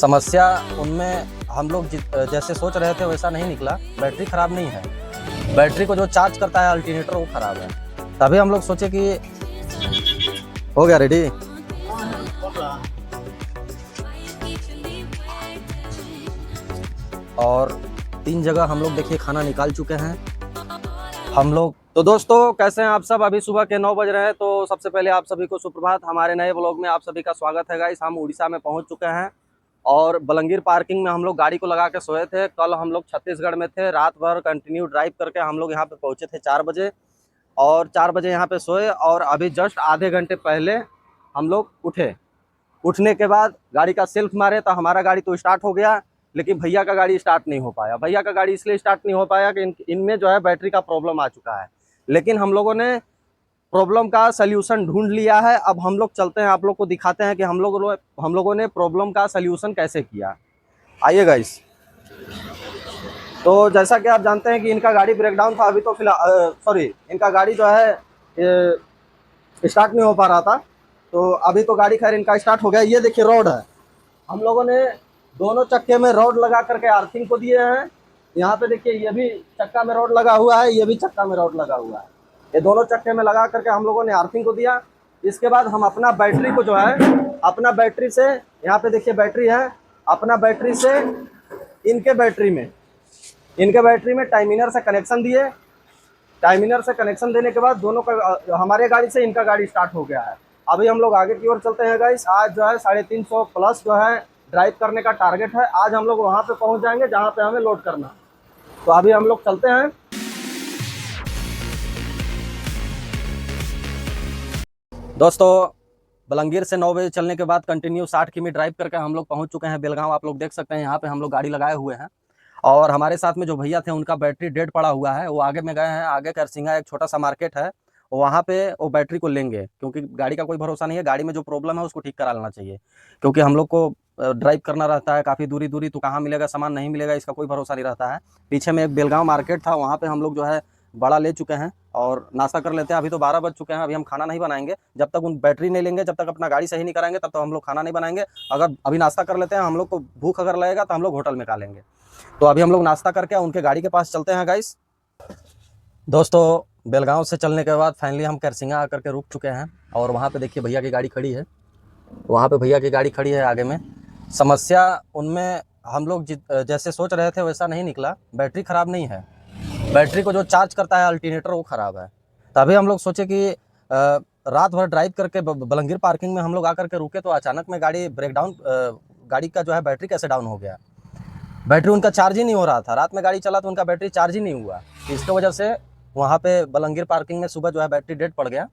समस्या उनमें हम लोग जैसे सोच रहे थे वैसा नहीं निकला। बैटरी खराब नहीं है, बैटरी को जो चार्ज करता है अल्टरनेटर वो खराब है। तभी हम लोग सोचे कि हो गया रेडी। और 3 जगह हम लोग देखिए खाना निकाल चुके हैं हम लोग। तो दोस्तों कैसे हैं आप सब? अभी सुबह के 9 बज रहे हैं। तो सबसे पहले आप सभी को सुप्रभात। हमारे नए ब्लॉग में आप सभी का स्वागत है गाइस। हम उड़ीसा में पहुंच चुके हैं और बलंगीर पार्किंग में हम लोग गाड़ी को लगा के सोए थे। कल हम लोग छत्तीसगढ़ में थे, रात भर कंटिन्यू ड्राइव करके हम लोग यहाँ पे पहुँचे थे 4 बजे, और 4 बजे यहाँ पे सोए। और अभी जस्ट आधे घंटे पहले हम लोग उठे। उठने के बाद गाड़ी का सेल्फ मारे तो हमारा गाड़ी तो स्टार्ट हो गया, लेकिन भैया का गाड़ी स्टार्ट नहीं हो पाया। भैया का गाड़ी इसलिए स्टार्ट नहीं हो पाया कि इनमें जो है बैटरी का प्रॉब्लम आ चुका है। लेकिन हम लोगों ने प्रॉब्लम का सल्यूशन ढूंढ लिया है। अब हम लोग चलते हैं, आप लोग को दिखाते हैं कि हम लोगों ने प्रॉब्लम का सल्यूशन कैसे किया। आइए गाइस। तो जैसा कि आप जानते हैं कि इनका गाड़ी ब्रेकडाउन था अभी, तो फिलहाल इनका गाड़ी जो है स्टार्ट नहीं हो पा रहा था। तो अभी तो गाड़ी खैर इनका स्टार्ट हो गया। ये देखिए रोड है, हम लोगों ने दोनों चक्के में रॉड लगा करके आर्थिंग को दिए हैं। यहाँ पे देखिए ये भी चक्का में रॉड लगा हुआ है, ये भी चक्का में रॉड लगा हुआ है। ये दोनों चक्के में लगा करके हम लोगों ने आर्थिंग को दिया। इसके बाद हम अपना बैटरी को जो है, अपना बैटरी से, यहाँ पे देखिए बैटरी है, अपना बैटरी से इनके बैटरी में टाइमिनर से कनेक्शन दिए। टाइमिनर से कनेक्शन देने के बाद दोनों का, हमारे गाड़ी से इनका गाड़ी स्टार्ट हो गया है। अभी हम लोग आगे की ओर चलते हैं गाइस। आज जो है 350 प्लस जो है ड्राइव करने का टारगेट है। आज हम लोग वहां पे पहुंच जाएंगे जहां पे हमें लोड करना। तो अभी हम लोग चलते हैं। दोस्तों बलंगीर से 9 बजे चलने के बाद कंटिन्यू 60 किमी ड्राइव करके हम लोग पहुंच चुके हैं बेलगांव। आप लोग देख सकते हैं यहाँ पे हम लोग गाड़ी लगाए हुए हैं। और हमारे साथ में जो भैया थे उनका बैटरी डेड पड़ा हुआ है, वो आगे में गए हैं। आगे करसिंगा एक छोटा सा मार्केट है, वहाँ पे वो बैटरी को लेंगे, क्योंकि गाड़ी का कोई भरोसा नहीं है। गाड़ी में जो प्रॉब्लम है उसको ठीक करा लेना चाहिए, क्योंकि हम लोग को ड्राइव करना रहता है काफ़ी दूरी दूरी, तो कहाँ मिलेगा सामान, नहीं मिलेगा, इसका कोई भरोसा नहीं रहता है। पीछे में एक बेलगांव मार्केट था, वहाँ पे हम लोग जो है बड़ा ले चुके हैं और नाश्ता कर लेते हैं। अभी तो 12 बज चुके हैं, अभी हम खाना नहीं बनाएंगे जब तक उन बैटरी नहीं लेंगे, जब तक अपना गाड़ी सही नहीं कराएंगे तब तक हम लोग खाना नहीं बनाएंगे। अगर अभी नाश्ता कर लेते हैं, हम लोग को भूख अगर लगेगा तो हम लोग होटल में खा लेंगे। तो अभी हम लोग नाश्ता करके उनके गाड़ी के पास चलते हैं गाइस। दोस्तों बेलगांव से चलने के बाद फाइनली हम करसिंगा आकर के रुक चुके हैं, और वहाँ पे देखिए भैया की गाड़ी खड़ी है। वहाँ पे भैया की गाड़ी खड़ी है आगे में। समस्या उनमें हम लोग जैसे सोच रहे थे वैसा नहीं निकला। बैटरी खराब नहीं है, बैटरी को जो चार्ज करता है अल्टरनेटर वो खराब है। तभी हम लोग सोचे कि रात भर ड्राइव करके बलंगीर पार्किंग में हम लोग आकर के रुके, तो अचानक में गाड़ी ब्रेकडाउन, गाड़ी का जो है बैटरी कैसे डाउन हो गया। बैटरी उनका चार्ज ही नहीं हो रहा था। रात में गाड़ी चला तो उनका बैटरी चार्ज ही नहीं हुआ। इसके वजह से वहाँ पे बलंगीर पार्किंग में सुबह जो है बैटरी डेड पड़ गया।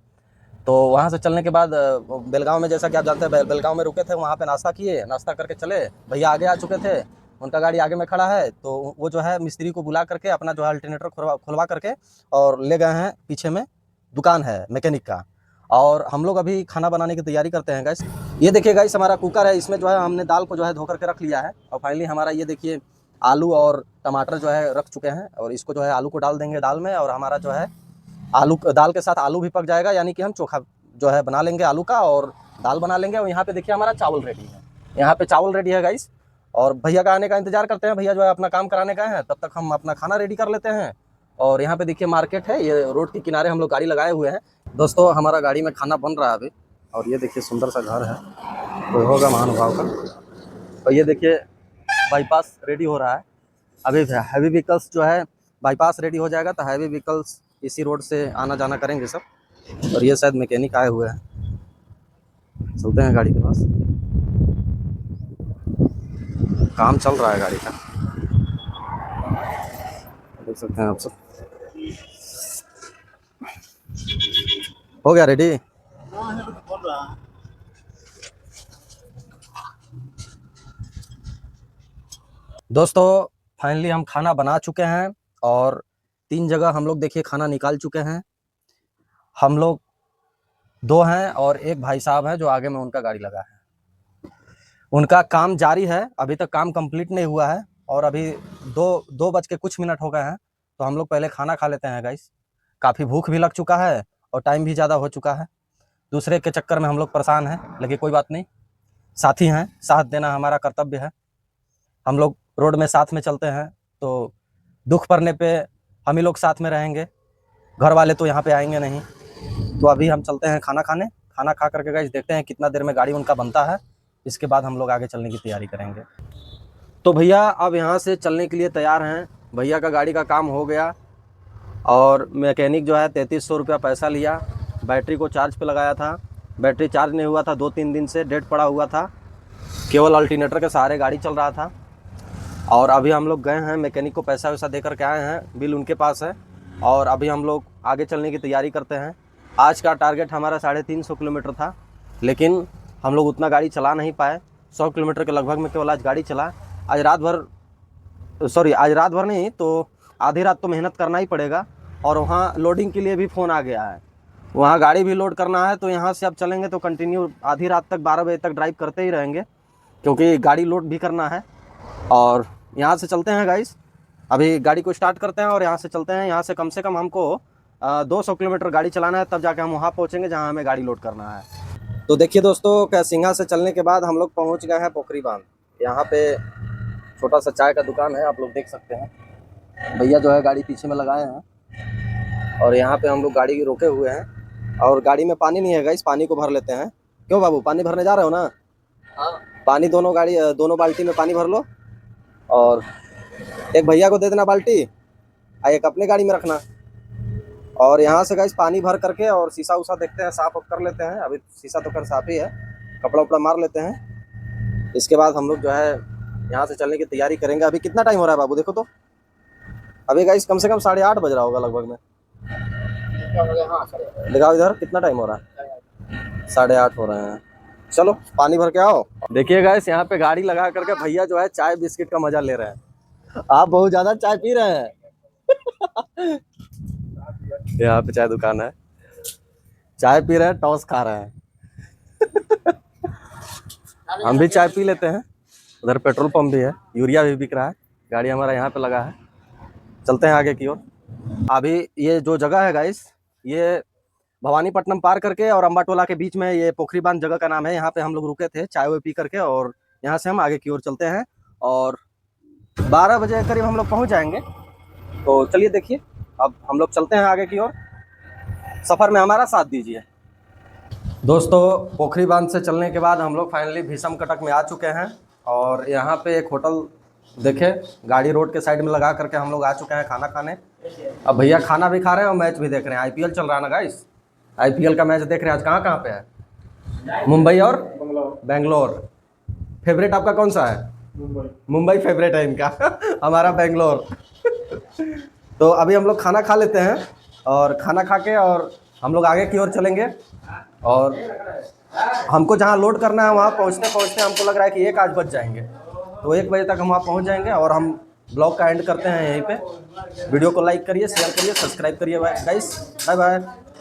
तो वहाँ से चलने के बाद बेलगांव में, जैसा कि आप जानते हैं, बेलगांव में रुके थे, वहाँ पे नाश्ता किए, नाश्ता करके चले। भैया आगे आ चुके थे, उनका गाड़ी आगे में खड़ा है। तो वो जो है मिस्त्री को बुला करके अपना जो है अल्टरनेटर खुलवा करके और ले गए हैं। पीछे में दुकान है मैकेनिक का, और हम लोग अभी खाना बनाने की तैयारी करते हैं गाइस। ये देखिए गाइस हमारा कुकर है, इसमें जो है हमने दाल को जो है धो करके रख लिया है। और फाइनली हमारा ये देखिए आलू और टमाटर जो है रख चुके हैं, और इसको जो है आलू को डाल देंगे दाल में, और हमारा जो है आलू, दाल के साथ आलू भी पक जाएगा, यानी कि हम चोखा जो है बना लेंगे आलू का, और दाल बना लेंगे। और यहाँ पे देखिए हमारा चावल रेडी है, यहाँ पे चावल रेडी है गाइस। और भैया का आने का इंतजार करते हैं। भैया जो है अपना काम कराने का है, तब तक हम अपना खाना रेडी कर लेते हैं। और यहाँ पे देखिए मार्केट है, ये रोड के किनारे हम लोग गाड़ी लगाए हुए हैं। दोस्तों हमारा गाड़ी में खाना बन रहा है अभी। और ये देखिए सुंदर सा घर है, कोई होगा महानुभाव का। और ये देखिए बाईपास रेडी हो रहा है अभी। हैवी व्हीकल्स जो है बाईपास रेडी हो जाएगा तो हैवी व्हीकल्स इसी रोड से आना जाना करेंगे सब। और ये शायद मैकेनिक आए हुए हैं, चलते हैं गाड़ी के पास। काम चल रहा है गाड़ी का, देख सकते हैं आप सब। हो गया रेडी। दोस्तों फाइनली हम खाना बना चुके हैं, और 3 जगह हम लोग देखिए खाना निकाल चुके हैं। हम लोग 2 हैं और एक भाई साहब हैं जो आगे में उनका गाड़ी लगा है। उनका काम जारी है, अभी तक काम कंप्लीट नहीं हुआ है। और अभी 2 बज के कुछ मिनट हो गए हैं। तो हम लोग पहले खाना खा लेते हैं गाइस। काफ़ी भूख भी लग चुका है और टाइम भी ज़्यादा हो चुका है। दूसरे के चक्कर में हम लोग परेशान हैं, लेकिन कोई बात नहीं, साथी हैं, साथ देना हमारा कर्तव्य है। हम लोग रोड में साथ में चलते हैं, तो दुख पड़ने पे हम ही लोग साथ में रहेंगे, घर वाले तो यहाँ पे आएंगे नहीं। तो अभी हम चलते हैं खाना खाने। खाना खा करके गाइस देखते हैं कितना देर में गाड़ी उनका बनता है, इसके बाद हम लोग आगे चलने की तैयारी करेंगे। तो भैया अब यहाँ से चलने के लिए तैयार हैं। भैया का गाड़ी का काम हो गया और मैकेनिक जो है 3300 रुपया पैसा लिया। बैटरी को चार्ज पे लगाया था, बैटरी चार्ज नहीं हुआ था, 2-3 दिन से डेड पड़ा हुआ था, केवल अल्टरनेटर के सहारे गाड़ी चल रहा था। और अभी हम लोग गए हैं मैकेनिक को पैसा वैसा दे करके आए हैं, बिल उनके पास है। और अभी हम लोग आगे चलने की तैयारी करते हैं। आज का टारगेट हमारा 350 किलोमीटर था, लेकिन हम लोग उतना गाड़ी चला नहीं पाए। 100 किलोमीटर के लगभग में केवल आज गाड़ी चला। आज रात भर नहीं तो आधी रात तो मेहनत करना ही पड़ेगा। और वहाँ लोडिंग के लिए भी फ़ोन आ गया है, वहाँ गाड़ी भी लोड करना है। तो यहाँ से अब चलेंगे तो कंटिन्यू आधी रात तक 12 बजे तक ड्राइव करते ही रहेंगे, क्योंकि गाड़ी लोड भी करना है। और यहाँ से चलते हैं गाइस, अभी गाड़ी को स्टार्ट करते हैं और यहाँ से चलते हैं। यहाँ से कम हमको 200 किलोमीटर गाड़ी चलाना है, तब जाके हम वहाँ पहुँचेंगे जहाँ हमें गाड़ी लोड करना है। तो देखिए दोस्तों, कैसिंगा से चलने के बाद हम लोग पहुँच गए हैं पोखरी बांध। यहाँ पे छोटा सा चाय का दुकान है, आप लोग देख सकते हैं। भैया जो है गाड़ी पीछे में लगाए हैं और यहाँ पे हम लोग गाड़ी रोके हुए हैं। और गाड़ी में पानी नहीं है गाइस, पानी को भर लेते हैं। क्यों बाबू, पानी भरने जा रहे हो ना? हाँ। पानी दोनों बाल्टी में पानी भर लो और एक भैया को दे देना बाल्टी, एक अपने गाड़ी में रखना। और यहाँ से गाइस पानी भर करके और शीशा उसा देखते हैं, साफ कर लेते हैं। अभी शीशा तो खैर साफ ही है, कपड़ा उपड़ा मार लेते हैं। इसके बाद हम लोग जो है यहाँ से चलने की तैयारी करेंगे। अभी कितना टाइम हो रहा है बाबू, देखो तो। अभी गाइस कम से कम 8:30 बज रहा होगा लगभग में। दिखाओ इधर कितना टाइम हो रहा है, 8:30 हो रहे हैं। चलो पानी भर के आओ। देखिए गाइस, यहाँ पे गाड़ी लगा करके भैया जो है चाय बिस्किट का मजा ले रहे हैं। आप बहुत ज्यादा चाय पी रहे हैं। यहाँ पे चाय दुकान है, चाय पी रहे हैं, टॉस खा रहे हैं। हम भी चाय पी लेते हैं। उधर पेट्रोल पंप भी है, यूरिया भी बिक रहा है। गाड़ी हमारा यहाँ पे लगा है, चलते हैं आगे की ओर। अभी ये जो जगह है गाइस, ये भवानीपट्टनम पार करके और अम्बाटोला के बीच में ये पोखरी बांध जगह का नाम है। यहाँ पे हम लोग रुके थे चाय वाय पी करके, और यहाँ से हम आगे की ओर चलते हैं और 12 बजे करीब हम लोग पहुँच जाएंगे। तो चलिए देखिए, अब हम लोग चलते हैं आगे की ओर। सफ़र में हमारा साथ दीजिए। दोस्तों, पोखरी बांध से चलने के बाद हम लोग फाइनली भीषम कटक में आ चुके हैं। और यहाँ पे एक होटल देखे, गाड़ी रोड के साइड में लगा करके हम लोग आ चुके हैं खाना खाने। अब भैया खाना भी खा रहे हैं और मैच भी देख रहे हैं। आईपीएल चल रहा है ना गाइस, आईपीएल का मैच देख रहे हैं। आज कहाँ पे है? मुंबई और बेंगलोर। फेवरेट आपका कौन सा है? मुंबई फेवरेट है इनका। हमारा बेंगलोर। तो अभी हम लोग खाना खा लेते हैं और खाना खा के और हम लोग आगे की ओर चलेंगे। और हमको जहाँ लोड करना है वहाँ पहुँचते पहुँचते हमको लग रहा है कि 1 आज बज जाएंगे। तो 1 बजे तक हम वहाँ पहुँच जाएंगे और हम ब्लॉग का एंड करते हैं यहीं पे। वीडियो को लाइक करिए, शेयर करिए, सब्सक्राइब करिए गाइस। Bye bye.